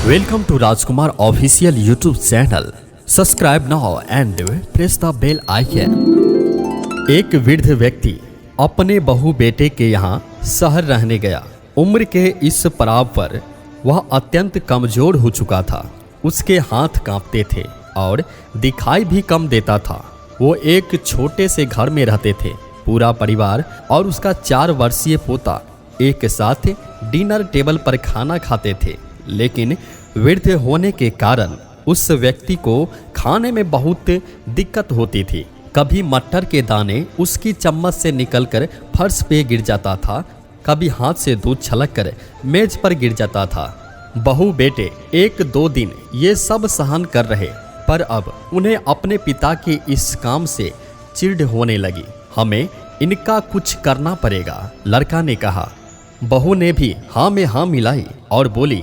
Welcome to Rajkumar official YouTube channel. Subscribe now and press the bell icon. एक वृद्ध व्यक्ति अपने बहू बेटे के यहाँ शहर रहने गया। उम्र के इस पड़ाव पर वह अत्यंत कमजोर हो चुका था। उसके हाथ कांपते थे और दिखाई भी कम देता था। वो एक छोटे से घर में रहते थे। पूरा परिवार और उसका 4 वर्षीय पोता एक साथ डिनर टेबल पर खाना खाते थे, लेकिन वृद्ध होने के कारण उस व्यक्ति को खाने में बहुत दिक्कत होती थी। कभी मटर के दाने उसकी चम्मच से निकलकर फर्श पे गिर जाता था, कभी हाथ से दूध छलककर मेज पर गिर जाता था। बहू बेटे 1-2 दिन ये सब सहन कर रहे, पर अब उन्हें अपने पिता के इस काम से चिढ़ होने लगी। हमें इनका कुछ करना पड़ेगा, लड़का ने कहा। बहू ने भी हाँ में हाँ मिलाई और बोली,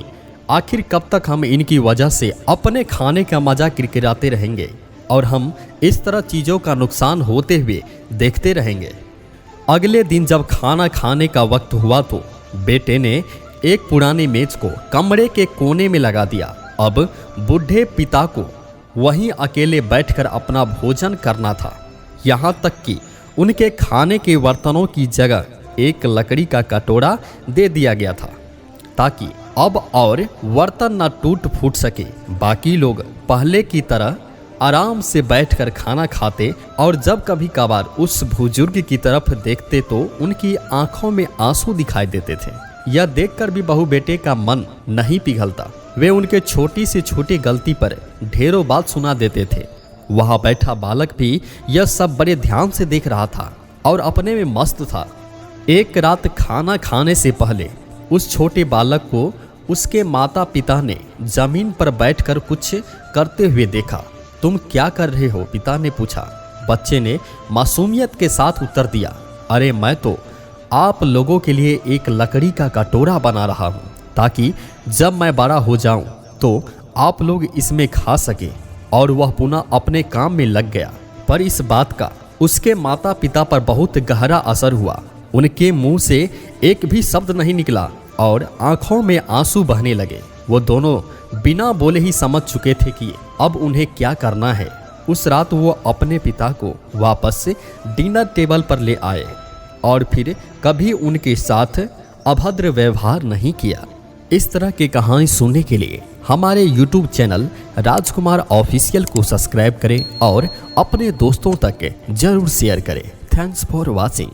आखिर कब तक हम इनकी वजह से अपने खाने का मजा किरकिराते रहेंगे और हम इस तरह चीज़ों का नुकसान होते हुए देखते रहेंगे। अगले दिन जब खाना खाने का वक्त हुआ तो बेटे ने एक पुरानी मेज को कमरे के कोने में लगा दिया। अब बूढ़े पिता को वहीं अकेले बैठकर अपना भोजन करना था। यहाँ तक कि उनके खाने के बर्तनों की जगह एक लकड़ी का कटोरा दे दिया गया था, ताकि अब और बर्तन न टूट फूट सके। बाकी लोग पहले की तरह आराम से बैठकर खाना खाते और जब कभी कभार उस बुजुर्ग की तरफ देखते तो उनकी आंखों में आंसू दिखाई देते थे। यह देखकर भी बहू बेटे का मन नहीं पिघलता। वे उनके छोटी से छोटी गलती पर ढेरों बात सुना देते थे। वहां बैठा बालक भी यह सब बड़े ध्यान से देख रहा था और अपने में मस्त था। एक रात खाना खाने से पहले उस छोटे बालक को उसके माता पिता ने जमीन पर बैठकर कुछ करते हुए देखा। तुम क्या कर रहे हो? पिता ने पूछा। बच्चे ने मासूमियत के साथ उत्तर दिया, अरे मैं तो आप लोगों के लिए एक लकड़ी का कटोरा बना रहा हूँ, ताकि जब मैं बड़ा हो जाऊं तो आप लोग इसमें खा सके। और वह पुनः अपने काम में लग गया। पर इस बात का उसके माता पिता पर बहुत गहरा असर हुआ। उनके मुंह से एक भी शब्द नहीं निकला और आंखों में आंसू बहने लगे। वो दोनों बिना बोले ही समझ चुके थे कि अब उन्हें क्या करना है। उस रात वो अपने पिता को वापस से डिनर टेबल पर ले आए और फिर कभी उनके साथ अभद्र व्यवहार नहीं किया। इस तरह की कहानी सुनने के लिए हमारे YouTube चैनल राजकुमार ऑफिशियल को सब्सक्राइब करें और अपने दोस्तों तक जरूर शेयर करें। Thanks for watching.